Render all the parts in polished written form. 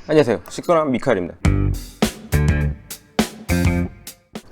안녕하세요, 식도남 미카엘입니다.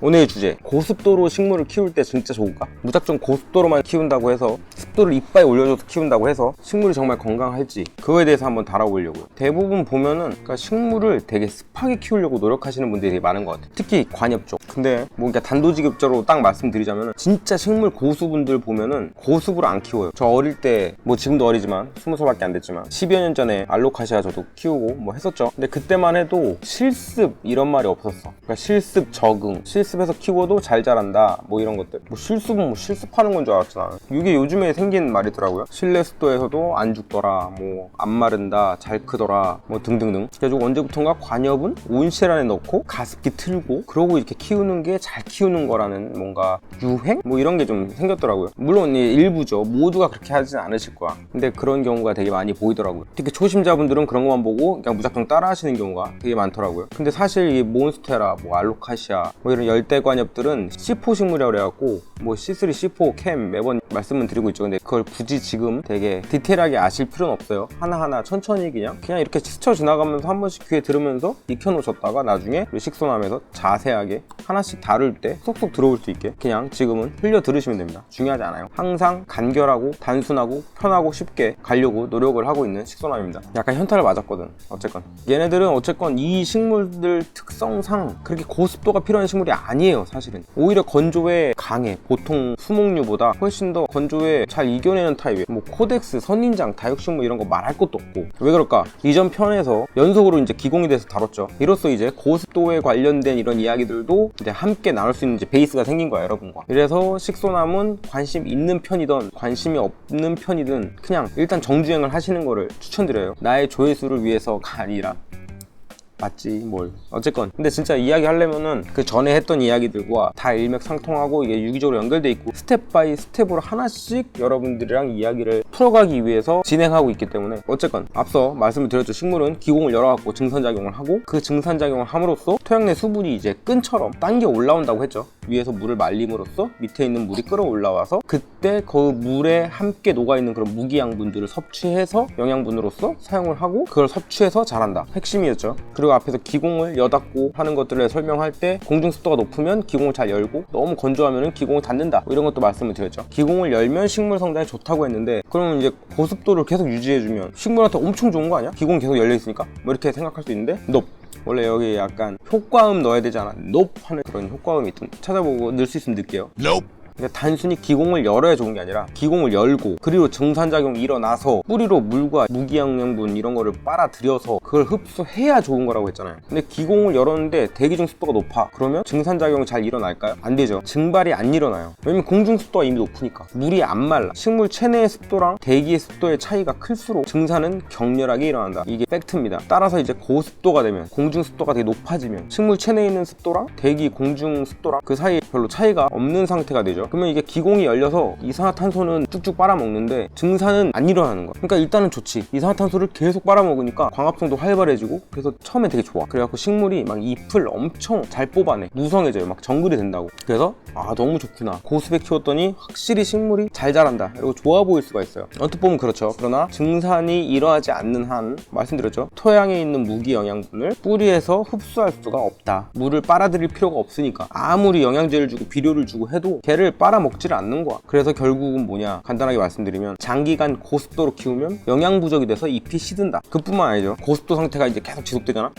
오늘의 주제, 고습도로 식물을 키울 때 진짜 좋을까? 무작정 고습도로만 키운다고 해서, 습도를 이빨에 올려줘서 키운다고 해서 식물이 정말 건강할지, 그거에 대해서 한번 다뤄보려고요. 대부분 보면은 그러니까 식물을 되게 습하게 키우려고 노력하시는 분들이 되게 많은 것 같아요. 특히 관엽 쪽. 근데 뭐 그러니까 단도직입적으로 딱 말씀드리자면 진짜 식물 고수분들 보면은 고습으로 안 키워요. 저 어릴 때, 뭐 지금도 어리지만 20살밖에 안 됐지만 10여 년 전에 알로카시아 저도 키우고 뭐 했었죠. 근데 그때만 해도 실습 이런 말이 없었어. 그러니까 실습 적응, 실습해서 키워도 잘 자란다, 뭐 이런 것들. 뭐 실습은 뭐 실습하는 건 줄 알았잖아. 이게 요즘에 생긴 말이더라고요. 실내 습도에서도 안 죽더라, 뭐 안 마른다, 잘 크더라, 뭐 등등등. 그래가지고 언제부턴가 관엽은 온실 안에 넣고 가습기 틀고 그러고 이렇게 키우는 게 잘 키우는 거라는 뭔가 유행? 뭐 이런 게 좀 생겼더라고요. 물론 일부죠. 모두가 그렇게 하진 않으실 거야. 근데 그런 경우가 되게 많이 보이더라고요. 특히 초심자분들은 그런 것만 보고 그냥 무작정 따라 하시는 경우가 되게 많더라고요. 근데 사실 이 몬스테라, 뭐 알로카시아, 뭐 이런 열대관엽들은 C4 식물이라고 그래갖고 뭐 C3, C4, 캠 매번 말씀은 드리고 있죠. 근데 그걸 굳이 지금 되게 디테일하게 아실 필요는 없어요. 하나하나 천천히 그냥 이렇게 스쳐 지나가면서 한 번씩 귀에 들으면서 익혀놓으셨다가 나중에 식소남에서 자세하게 하나씩 다룰 때 쏙쏙 들어올 수 있게 그냥 지금은 흘려 들으시면 됩니다. 중요하지 않아요. 항상 간결하고 단순하고 편하고 쉽게 가려고 노력을 하고 있는 식소남입니다. 약간 현타를 맞았거든. 어쨌건 얘네들은 어쨌건 이 식물들 특성상 그렇게 고습도가 필요한 식물이 아니에요. 사실은 오히려 건조에 강해. 보통 수목류보다 훨씬 더 건조에 잘 이겨내는 타입이에요. 뭐 코덱스, 선인장, 다육식물 이런 거 말할 것도 없고. 왜 그럴까? 이전 편에서 연속으로 이제 기공에 대해서 다뤘죠. 이로써 이제 고습도에 관련된 이런 이야기들도 이제 함께 나눌 수 있는 이제 베이스가 생긴 거야, 여러분과. 그래서 식소남은 관심 있는 편이든 관심이 없는 편이든 그냥 일단 정주행을 하시는 거를 추천드려요. 나의 조회수를 위해서가 아니라. 맞지 뭘. 어쨌건 근데 진짜 이야기 하려면은 그 전에 했던 이야기들과 다 일맥상통하고 이게 유기적으로 연결돼 있고 스텝 바이 스텝으로 하나씩 여러분들이랑 이야기를 풀어가기 위해서 진행하고 있기 때문에 어쨌건 앞서 말씀을 드렸죠. 식물은 기공을 열어갖고 증산작용을 하고 그 증산작용을 함으로써 토양 내 수분이 이제 끈처럼 당겨 올라온다고 했죠. 위에서 물을 말림으로써 밑에 있는 물이 끌어올라와서 그때 그 물에 함께 녹아있는 그런 무기양분들을 섭취해서 영양분으로서 사용을 하고 그걸 섭취해서 자란다. 핵심이었죠. 그리고 앞에서 기공을 여닫고 하는 것들을 설명할 때 공중 습도가 높으면 기공을 잘 열고 너무 건조하면 기공을 닫는다, 뭐 이런 것도 말씀을 드렸죠. 기공을 열면 식물 성장에 좋다고 했는데 그러면 이제 고습도를 계속 유지해주면 식물한테 엄청 좋은 거 아니야? 기공이 계속 열려있으니까? 뭐 이렇게 생각할 수 있는데 nope. 원래 여기 약간 효과음 넣어야 되지 않아? nope 하는 그런 효과음이 좀 찾아보고 넣을 수 있으면 넣을게요. nope. 그러니까 단순히 기공을 열어야 좋은 게 아니라 기공을 열고 그리고 증산작용이 일어나서 뿌리로 물과 무기영양분 이런 거를 빨아들여서 그걸 흡수해야 좋은 거라고 했잖아요. 근데 기공을 열었는데 대기 중 습도가 높아. 그러면 증산작용이 잘 일어날까요? 안 되죠. 증발이 안 일어나요. 왜냐면 공중 습도가 이미 높으니까. 물이 안 말라. 식물 체내의 습도랑 대기의 습도의 차이가 클수록 증산은 격렬하게 일어난다. 이게 팩트입니다. 따라서 이제 고습도가 되면, 공중 습도가 되게 높아지면 식물 체내에 있는 습도랑 대기 공중 습도랑 그 사이에 별로 차이가 없는 상태가 되죠. 그러면 이게 기공이 열려서 이산화탄소는 쭉쭉 빨아먹는데 증산은 안 일어나는 거야. 그러니까 일단은 좋지. 이산화탄소를 계속 빨아먹으니까 광합성도 활발해지고 그래서 처음엔 되게 좋아. 그래갖고 식물이 막 잎을 엄청 잘 뽑아내. 무성해져요. 막 정글이 된다고. 그래서 너무 좋구나. 고습에 키웠더니 확실히 식물이 잘 자란다. 이러고 좋아 보일 수가 있어요. 언뜻 보면 그렇죠. 그러나 증산이 일어나지 않는 한 말씀드렸죠. 토양에 있는 무기 영양분을 뿌리에서 흡수할 수가 없다. 물을 빨아들일 필요가 없으니까 아무리 영양제를 주고 비료를 주고 해도 걔를 빨아먹지를 않는 거야. 그래서 결국은 뭐냐, 간단하게 말씀드리면 장기간 고습도로 키우면 영양 부족이 돼서 잎이 시든다. 그뿐만 아니죠. 고습도 상태가 이제 계속 지속되잖아.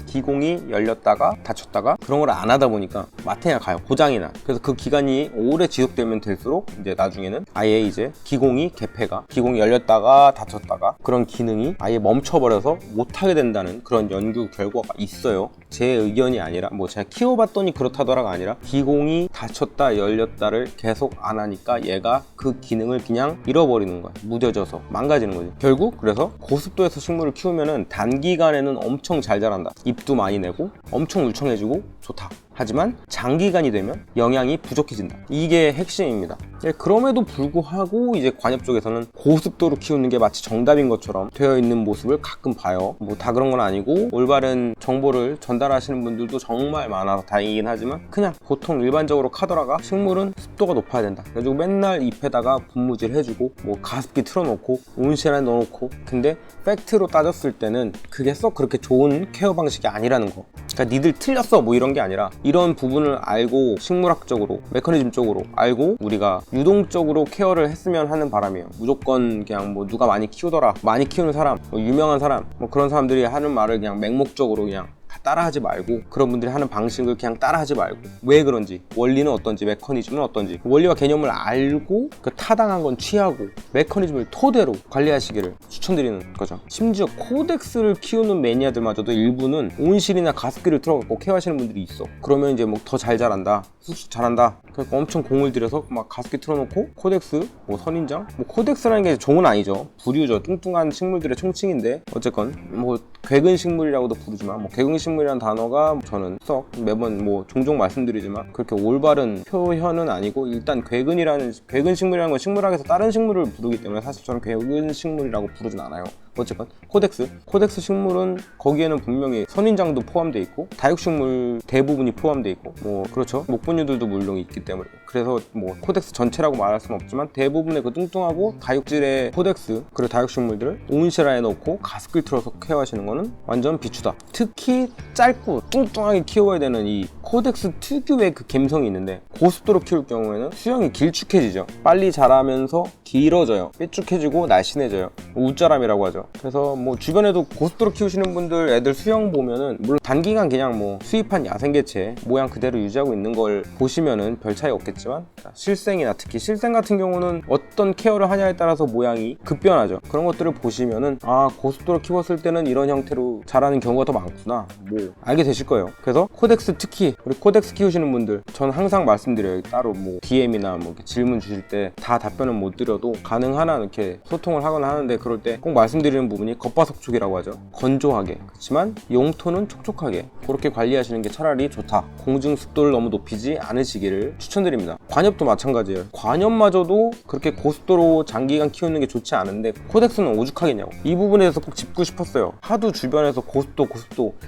기공이 열렸다가 닫혔다가 그런 걸 안 하다 보니까 마탱이가 가요. 고장이 나. 그래서 그 기간이 오래 지속되면 될수록 이제 나중에는 아예 이제 기공이 개폐가, 기공이 열렸다가 닫혔다가 그런 기능이 아예 멈춰버려서 못하게 된다는 그런 연구 결과가 있어요. 제 의견이 아니라 뭐 제가 키워봤더니 그렇다더라가 아니라 기공이 닫혔다 열렸다를 계속 안 하니까 얘가 그 기능을 그냥 잃어버리는 거야. 무뎌져서 망가지는 거지. 결국 그래서 고습도에서 식물을 키우면은 단기간에는 엄청 잘 자란다. 잎도 많이 내고 엄청 울청해지고 좋다. 하지만 장기간이 되면 영양이 부족해진다. 이게 핵심입니다. 그럼에도 불구하고 이제 관엽 쪽에서는 고습도로 키우는 게 마치 정답인 것처럼 되어 있는 모습을 가끔 봐요. 뭐 다 그런 건 아니고 올바른 정보를 전달하시는 분들도 정말 많아서 다행이긴 하지만, 그냥 보통 일반적으로 카더라가 식물은 습도가 높아야 된다, 그래가지고 맨날 잎에다가 분무질 해주고 뭐 가습기 틀어놓고 온실에 넣어놓고, 근데 팩트로 따졌을 때는 그게 썩 그렇게 좋은 케어 방식이 아니라는 거. 그러니까 니들 틀렸어 뭐 이런 게 아니라, 이런 부분을 알고 식물학적으로 메커니즘 쪽으로 알고 우리가 유동적으로 케어를 했으면 하는 바람이에요. 무조건 그냥 뭐 누가 많이 키우더라, 많이 키우는 사람, 뭐 유명한 사람, 뭐 그런 사람들이 하는 말을 그냥 맹목적으로 그냥 다 따라하지 말고, 그런 분들이 하는 방식을 그냥 따라하지 말고, 왜 그런지, 원리는 어떤지, 메커니즘은 어떤지, 원리와 개념을 알고 그 타당한 건 취하고 메커니즘을 토대로 관리하시기를 추천드리는 거죠. 심지어 코덱스를 키우는 매니아들마저도 일부는 온실이나 가습기를 틀어갖고 케어하시는 분들이 있어. 그러면 이제 뭐 더 잘 자란다, 쑥쑥 자란다, 그러니까 엄청 공을 들여서 막 가습기 틀어놓고 코덱스, 뭐 선인장, 뭐 코덱스라는 게 종은 아니죠, 부류죠. 뚱뚱한 식물들의 총칭인데, 어쨌건 뭐 괴근 식물이라고도 부르지만, 뭐 괴근 식물이라는 단어가 저는 썩 매번 뭐 종종 말씀드리지만 그렇게 올바른 표현은 아니고, 일단 괴근 식물이라는 건 식물학에서 다른 식물을 부르기 때문에 사실 저는 괴근 식물이라고 부르진 않아요. 어쨌건 코덱스 식물은 거기에는 분명히 선인장도 포함되어 있고 다육식물 대부분이 포함되어 있고, 뭐 그렇죠, 목분류들도 물론 있기 때문에, 그래서 뭐 코덱스 전체라고 말할 수는 없지만 대부분의 그 뚱뚱하고 다육질의 코덱스, 그리고 다육식물들을 온실 안에 넣고 가습기를 틀어서 케어하시는 거는 완전 비추다. 특히 짧고 뚱뚱하게 키워야 되는 이 코덱스 특유의 그 감성이 있는데, 고습도로 키울 경우에는 수영이 길쭉해지죠. 빨리 자라면서 길어져요. 삐쭉해지고 날씬해져요. 웃자람이라고 하죠. 그래서 뭐 주변에도 고습도로 키우시는 분들 애들 수영 보면은, 물론 단기간 그냥 뭐 수입한 야생개체 모양 그대로 유지하고 있는 걸 보시면은 별 차이 없겠지만, 실생이나 특히 실생 같은 경우는 어떤 케어를 하냐에 따라서 모양이 급변하죠. 그런 것들을 보시면은, 아, 고습도로 키웠을 때는 이런 형태로 자라는 경우가 더 많구나, 뭐 알게 되실 거예요. 그래서 코덱스, 특히 우리 코덱스 키우시는 분들, 저는 항상 말씀드려요. 따로 뭐 DM이나 뭐 이렇게 질문 주실 때 다 답변은 못 드려도 가능하나 이렇게 소통을 하거나 하는데, 그럴 때 꼭 말씀드리는 부분이 겉바속촉이라고 하죠. 건조하게, 그렇지만 용토는 촉촉하게, 그렇게 관리하시는 게 차라리 좋다. 공중 습도를 너무 높이지 않으시기를 추천드립니다. 관엽도 마찬가지예요. 관엽마저도 그렇게 고습도로 장기간 키우는 게 좋지 않은데 코덱스는 오죽하겠냐고. 이 부분에 대해서 꼭 짚고 싶었어요. 하도 주변에서 고습도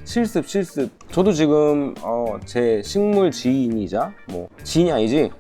실습. 저도 지금 제 식물 지인이자, 뭐 지인이 아니지,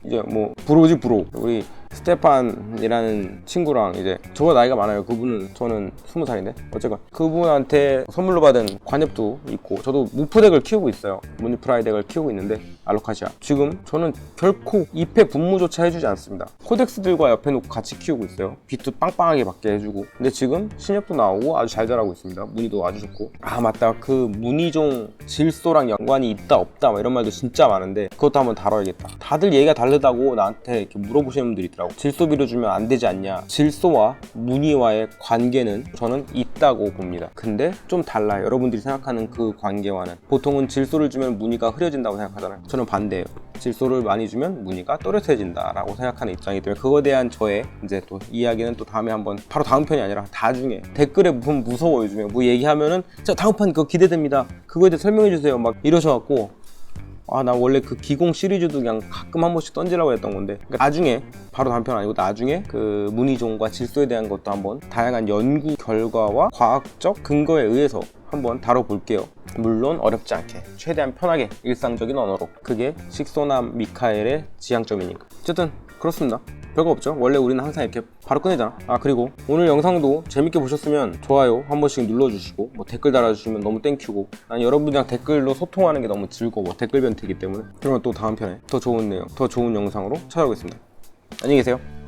이제 뭐 브로지 브로, 우리 스테판이라는 친구랑, 이제 저보다 나이가 많아요. 그분은, 저는 20살인데 어쨌건 그분한테 선물로 받은 관엽도 있고, 저도 무프덱을 키우고 있어요. 무니프라이 덱을 키우고 있는데, 알로카시아. 지금 저는 결코 잎에 분무조차 해주지 않습니다. 코덱스들과 옆에 놓고 같이 키우고 있어요. 빛도 빵빵하게 받게 해주고. 근데 지금 신엽도 나오고 아주 잘 자라고 있습니다. 무늬도 아주 좋고. 아 맞다, 그 무늬종 질소랑 연관이 있다 없다 막 이런 말도 진짜 많은데, 그것도 한번 다뤄야겠다. 다들 얘기가 다르다고 나한테 이렇게 물어보시는 분들이 있더라고. 질소비료 주면 안 되지 않냐. 질소와 무늬와의 관계는 저는 있다고 봅니다. 근데 좀 달라요. 여러분들이 생각하는 그 관계와는. 보통은 질소를 주면 무늬가 흐려진다고 생각하잖아요. 저는 반대예요. 질소를 많이 주면 무늬가 또렷해진다 라고 생각하는 입장이기 때문에, 그거에 대한 저의 이제 또 이야기는 또 다음에 한번, 바로 다음 편이 아니라 나중에 댓글에 무슨 무서워, 요즘에 뭐 얘기하면은 자 다음 판 그거 기대됩니다, 그거에 대해 설명해 주세요 막 이러셔갖고, 아, 나 원래 그 기공 시리즈도 그냥 가끔 한 번씩 던지라고 했던 건데, 그러니까 나중에, 바로 다음 편 아니고 나중에 그 무늬종과 질소에 대한 것도 한번 다양한 연구 결과와 과학적 근거에 의해서 한번 다뤄볼게요. 물론 어렵지 않게, 최대한 편하게, 일상적인 언어로. 그게 식소남 미카엘의 지향점이니까. 어쨌든 그렇습니다. 별거 없죠. 원래 우리는 항상 이렇게 바로 끝내잖아. 아, 그리고 오늘 영상도 재밌게 보셨으면 좋아요 한 번씩 눌러주시고, 뭐 댓글 달아주시면 너무 땡큐고, 난 여러분이랑 댓글로 소통하는 게 너무 즐거워. 댓글 변태이기 때문에. 그러면 또 다음 편에 더 좋은 내용, 더 좋은 영상으로 찾아오겠습니다. 안녕히 계세요.